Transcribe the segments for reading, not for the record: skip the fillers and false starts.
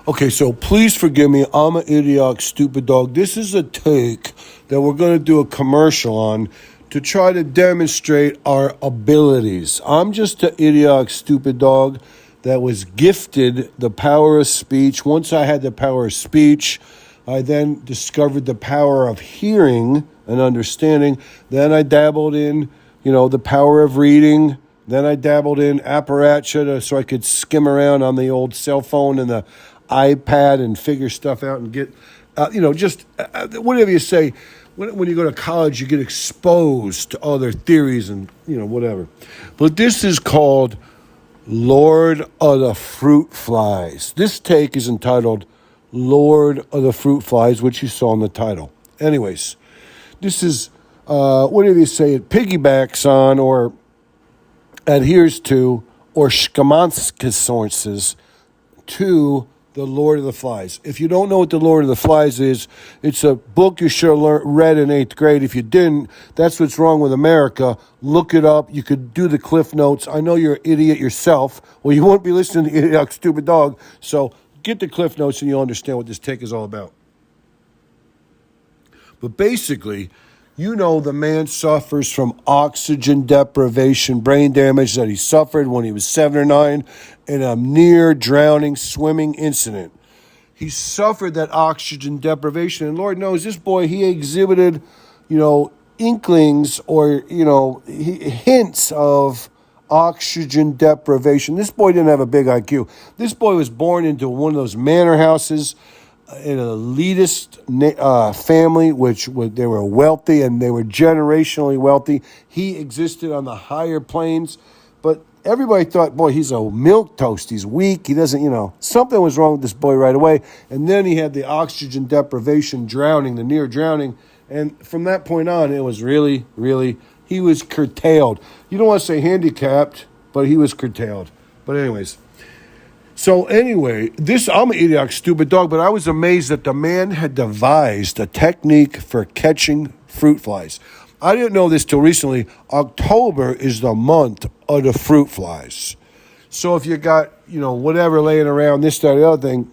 Okay, so please forgive me. I'm an idiotic, stupid dog. This is a take that we're going to do a commercial on to try to demonstrate our abilities. I'm just an idiotic, stupid dog that was gifted the power of speech. Once I had the power of speech, I then discovered the power of hearing and understanding. Then I dabbled in, the power of reading. Then I dabbled in apparatus so I could skim around on the old cell phone and the iPad and figure stuff out and get, whatever you say. When you go to college, you get exposed to other theories and, whatever. But this is called Lord of the Fruit Flies. This take is entitled Lord of the Fruit Flies, which you saw in the title. Anyways, this is, whatever you say, it piggybacks on or adheres to or schematisks to the Lord of the Flies. If you don't know what the Lord of the Flies is, it's a book you should have read in 8th grade. If you didn't, that's what's wrong with America. Look it up. You could do the Cliff Notes. I know you're an idiot yourself. Well, you won't be listening to Idiot Stupid Dog. So get the Cliff Notes and you'll understand what this take is all about. But basically, the man suffers from oxygen deprivation, brain damage that he suffered when he was 7 or 9 in a near drowning swimming incident. He suffered that oxygen deprivation, and Lord knows this boy, he exhibited, inklings or, hints of oxygen deprivation. This boy didn't have a big IQ. This boy was born into one of those manor houses in an elitist family, they were wealthy and they were generationally wealthy. He existed on the higher planes, but everybody thought, boy, he's a milquetoast. He's weak. He doesn't, something was wrong with this boy right away. And then he had the oxygen deprivation, drowning, the near drowning. And from that point on, it was really, really, he was curtailed. You don't want to say handicapped, but he was curtailed. But anyways. So anyway, I'm an idiotic, stupid dog, but I was amazed that the man had devised a technique for catching fruit flies. I didn't know this till recently. October is the month of the fruit flies. So if you got, whatever laying around, this, that, the other thing,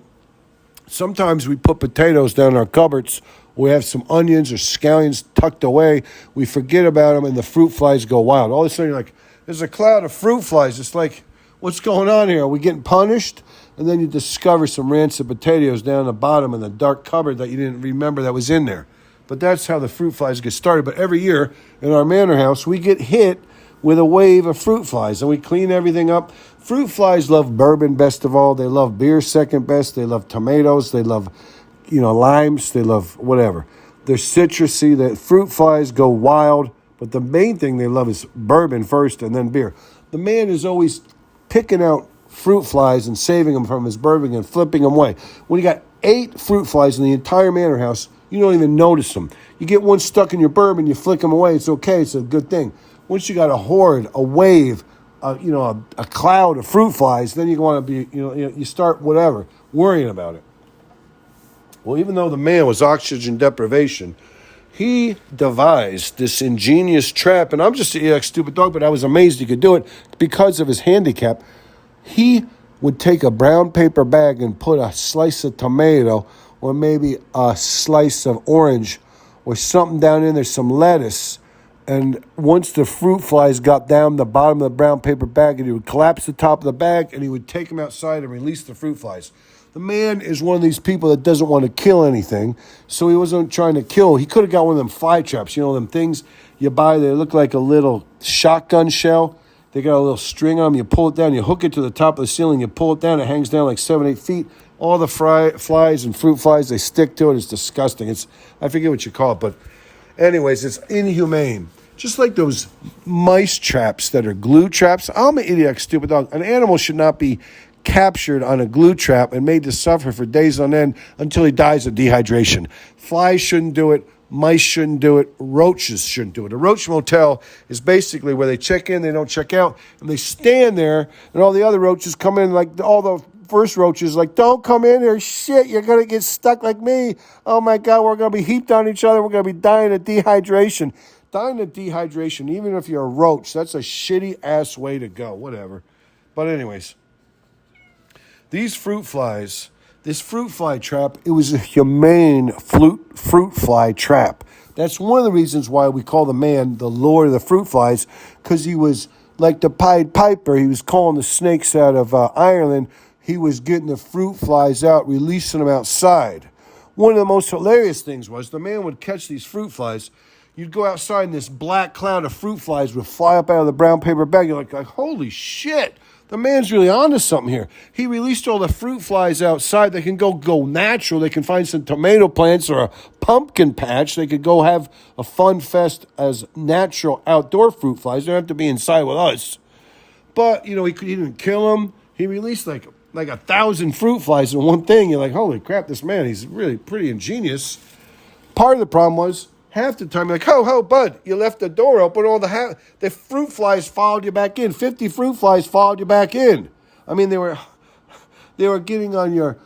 sometimes we put potatoes down in our cupboards. We have some onions or scallions tucked away. We forget about them, and the fruit flies go wild. All of a sudden, you're like, there's a cloud of fruit flies. It's like, what's going on here? Are we getting punished? And then you discover some rancid potatoes down the bottom in the dark cupboard that you didn't remember that was in there. But that's how the fruit flies get started. But every year in our manor house, we get hit with a wave of fruit flies, and we clean everything up. Fruit flies love bourbon best of all. They love beer second best. They love tomatoes. They love, limes. They love whatever. They're citrusy. The fruit flies go wild. But the main thing they love is bourbon first and then beer. The man is always picking out fruit flies and saving them from his bourbon and flipping them away. When you got 8 fruit flies in the entire manor house, you don't even notice them. You get one stuck in your bourbon, you flick them away. It's okay. It's a good thing. Once you got a horde, a wave, a cloud of fruit flies, then you want to be, you start worrying about it. Well, even though the man was oxygen deprivation, he devised this ingenious trap, and I'm just a stupid dog, but I was amazed he could do it because of his handicap. He would take a brown paper bag and put a slice of tomato or maybe a slice of orange or something down in there, some lettuce. And once the fruit flies got down the bottom of the brown paper bag, and he would collapse the top of the bag and he would take them outside and release the fruit flies. The man is one of these people that doesn't want to kill anything, so he wasn't trying to kill. He could have got one of them fly traps, them things you buy. They look like a little shotgun shell. They got a little string on them. You pull it down, you hook it to the top of the ceiling, you pull it down, it hangs down like 7-8 feet. All the flies and fruit flies, they stick to it. It's disgusting. I forget what you call it, but anyways, it's inhumane. Just like those mice traps that are glue traps. I'm an idiot, stupid dog. An animal should not be captured on a glue trap and made to suffer for days on end until he dies of dehydration. Flies shouldn't do it. Mice shouldn't do it. Roaches shouldn't do it. A roach motel is basically where they check in, they don't check out, and they stand there, and all the other roaches come in, like all the first roaches, like, don't come in here, shit, you're going to get stuck like me. Oh my God, we're going to be heaped on each other, we're going to be dying of dehydration. Dying of dehydration, even if you're a roach, that's a shitty-ass way to go, whatever. But anyways, these fruit flies, this fruit fly trap, it was a humane fruit fly trap. That's one of the reasons why we call the man the Lord of the Fruit Flies, because he was like the Pied Piper. He was calling the snakes out of Ireland. He was getting the fruit flies out, releasing them outside. One of the most hilarious things was the man would catch these fruit flies. You'd go outside and this black cloud of fruit flies would fly up out of the brown paper bag. You're like holy shit. The man's really onto something here. He released all the fruit flies outside. They can go natural. They can find some tomato plants or a pumpkin patch. They could go have a fun fest as natural outdoor fruit flies. They don't have to be inside with us. But, he didn't kill them. He released like 1,000 fruit flies in one thing. You're like, holy crap, this man, he's really pretty ingenious. Part of the problem was, half the time, you're like, ho, bud, you left the door open. All the fruit flies followed you back in. 50 fruit flies followed you back in. I mean, they were getting on your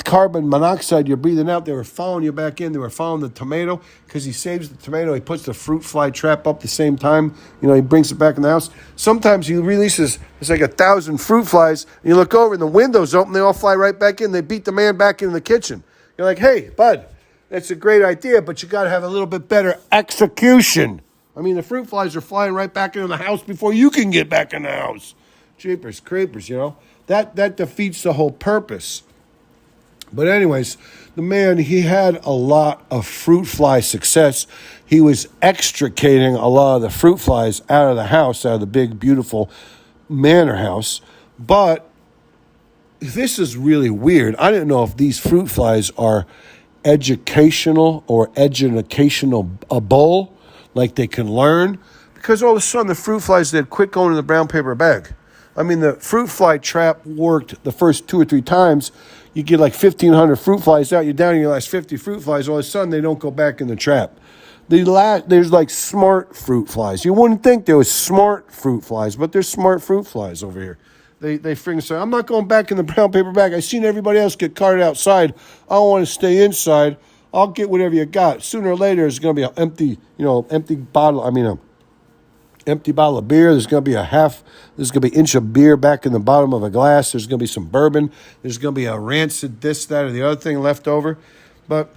carbon monoxide you're breathing out. They were following you back in. They were following the tomato because he saves the tomato. He puts the fruit fly trap up the same time. He brings it back in the house. Sometimes he releases, it's like 1,000 fruit flies. And you look over and the window's open. They all fly right back in. They beat the man back into the kitchen. You're like, hey, bud. That's a great idea, but you got to have a little bit better execution. I mean, the fruit flies are flying right back into the house before you can get back in the house. Jeepers creepers, That defeats the whole purpose. But anyways, the man, he had a lot of fruit fly success. He was extricating a lot of the fruit flies out of the house, out of the big, beautiful manor house. But this is really weird. I didn't know if these fruit flies are educational or educational like they can learn, because all of a sudden the fruit flies, they'd quit going in the brown paper bag. I mean, the fruit fly trap worked the first 2 or 3 times. You get like 1,500 fruit flies out, you're down to your last 50 fruit flies, all of a sudden they don't go back in the trap. There's like smart fruit flies. You wouldn't think there was smart fruit flies, but there's smart fruit flies over here. They freaking say, I'm not going back in the brown paper bag. I've seen everybody else get carted outside. I don't want to stay inside. I'll get whatever you got. Sooner or later, there's going to be an empty bottle of beer. There's going to be there's going to be an inch of beer back in the bottom of a glass. There's going to be some bourbon. There's going to be a rancid this, that, or the other thing left over. But,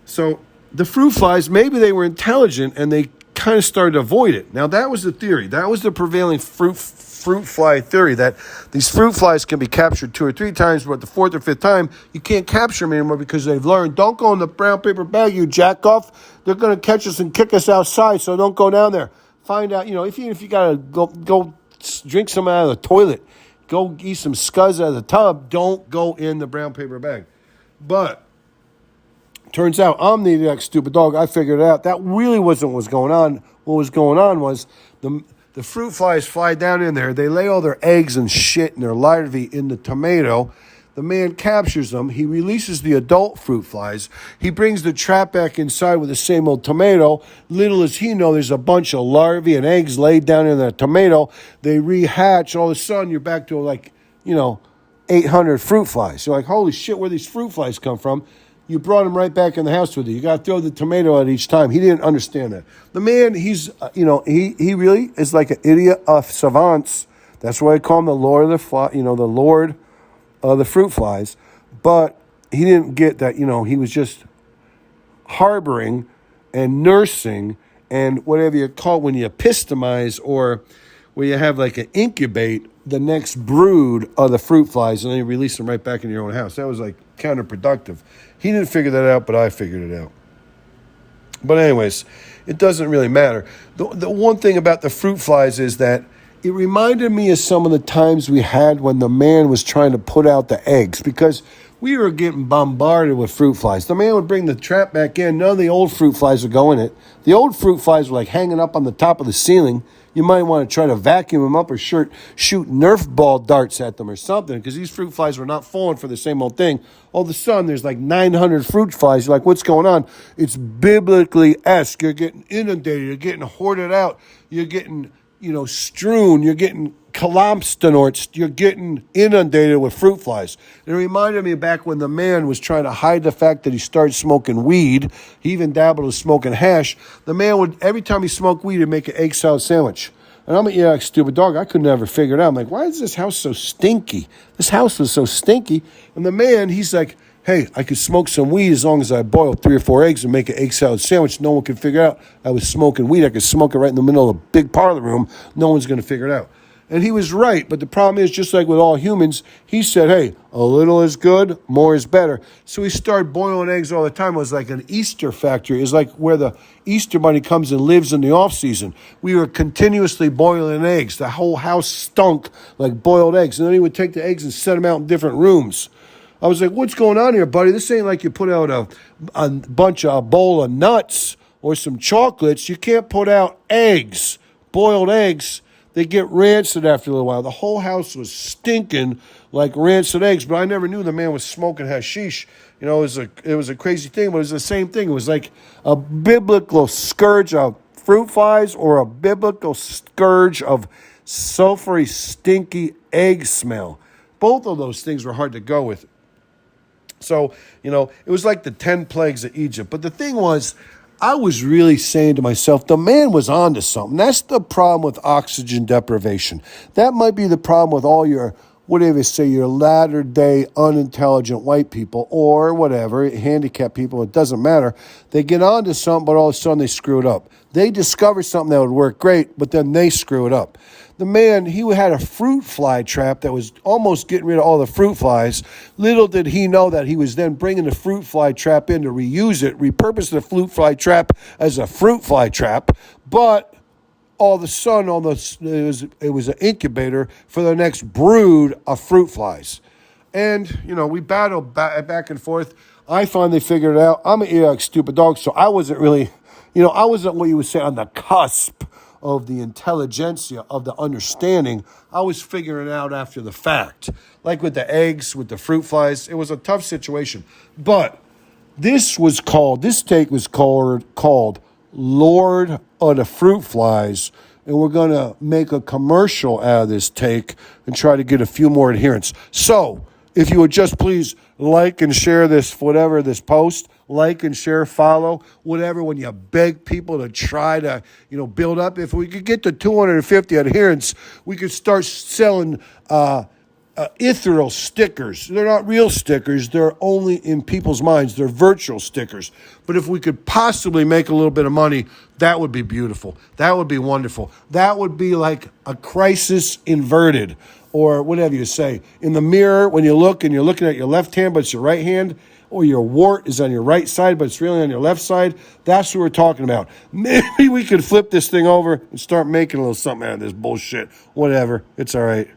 so the fruit flies, maybe they were intelligent and they kind of started to avoid it. Now, that was the theory. That was the prevailing fruit fly theory, that these fruit flies can be captured 2 or 3 times, but the 4th or 5th time, you can't capture them anymore because they've learned, don't go in the brown paper bag, you jack off. They're going to catch us and kick us outside, so don't go down there. Find out, if you got to go drink some out of the toilet, go eat some scuzz out of the tub, don't go in the brown paper bag. But turns out I'm the exact stupid dog. I figured it out. That really wasn't what was going on. What was going on was the fruit flies fly down in there. They lay all their eggs and shit and their larvae in the tomato. The man captures them. He releases the adult fruit flies. He brings the trap back inside with the same old tomato. Little as he knows, there's a bunch of larvae and eggs laid down in that tomato. They rehatch. All of a sudden, you're back to 800 fruit flies. You're like, holy shit, where these fruit flies come from? You brought him right back in the house with you. You got to throw the tomato out each time. He didn't understand that. The man, he's, he really is like an idiot of savants. That's why I call him the Lord of the Fly, the Lord of the Fruit Flies. But he didn't get that, he was just harboring and nursing and whatever you call it when you epistemize or where you have like an incubate the next brood of the fruit flies and then you release them right back in your own house. That was like counterproductive. He didn't figure that out, but I figured it out. But anyways, it doesn't really matter. The one thing about the fruit flies is that it reminded me of some of the times we had when the man was trying to put out the eggs, because we were getting bombarded with fruit flies. The man would bring the trap back in. None of the old fruit flies would go in it. The old fruit flies were like hanging up on the top of the ceiling. You might want to try to vacuum them up or shoot Nerf ball darts at them or something, because these fruit flies were not falling for the same old thing. All of a sudden, there's like 900 fruit flies. You're like, what's going on? It's biblically-esque. You're getting inundated. You're getting hoarded out. You're getting, strewn. You're getting collapsed. You're getting inundated with fruit flies. It reminded me back when the man was trying to hide the fact that he started smoking weed. He even dabbled with smoking hash. The man would, every time he smoked weed, he'd make an egg salad sandwich. And I'm like stupid dog. I could never figure it out. I'm like, why is this house so stinky? This house was so stinky. And the man, he's like, hey, I could smoke some weed as long as I boil 3 or 4 eggs and make an egg salad sandwich. No one could figure out I was smoking weed. I could smoke it right in the middle of a big parlor room. No one's going to figure it out. And he was right, but the problem is, just like with all humans, he said, hey, a little is good, more is better. So he started boiling eggs all the time. It was like an Easter factory. It was like where the Easter bunny comes and lives in the off season. We were continuously boiling eggs. The whole house stunk like boiled eggs. And then he would take the eggs and set them out in different rooms. I was like, what's going on here, buddy? This ain't like you put out a bowl of nuts or some chocolates. You can't put out eggs, boiled eggs. They get rancid after a little while. The whole house was stinking like rancid eggs, but I never knew the man was smoking hashish. You know, it was a crazy thing, but it was the same thing. It was like a biblical scourge of fruit flies or a biblical scourge of sulfury, stinky egg smell. Both of those things were hard to go with. So, you know, it was like the 10 plagues of Egypt. But the thing was, I was really saying to myself, the man was onto something. That's the problem with oxygen deprivation. That might be the problem with all your, whatever they say, your latter-day unintelligent white people or whatever, handicapped people, it doesn't matter. They get onto something, but all of a sudden they screw it up. They discover something that would work great, but then they screw it up. The man, he had a fruit fly trap that was almost getting rid of all the fruit flies. Little did he know that he was then bringing the fruit fly trap in to reuse it, repurpose the fruit fly trap as a fruit fly trap. But all of a sudden, it was an incubator for the next brood of fruit flies. And, you know, we battled back and forth. I finally figured it out. I'm an ear like stupid dog, so I wasn't really, I wasn't what you would say on the cusp of the intelligentsia, of the understanding. I was figuring it out after the fact. Like with the eggs, with the fruit flies, it was a tough situation. But this take was called Lord of the Fruit Flies, and we're going to make a commercial out of this take and try to get a few more adherents. So, if you would just please like and share this post, like and share, follow, whatever, when you beg people to try to, build up. If we could get to 250 adherents, we could start selling ethereal stickers. They're not real stickers. They're only in people's minds. They're virtual stickers. But if we could possibly make a little bit of money, that would be beautiful. That would be wonderful. That would be like a crisis inverted, or whatever you say. In the mirror, when you look and you're looking at your left hand, but it's your right hand, or your wart is on your right side, but it's really on your left side, that's what we're talking about. Maybe we could flip this thing over and start making a little something out of this bullshit. Whatever. It's all right.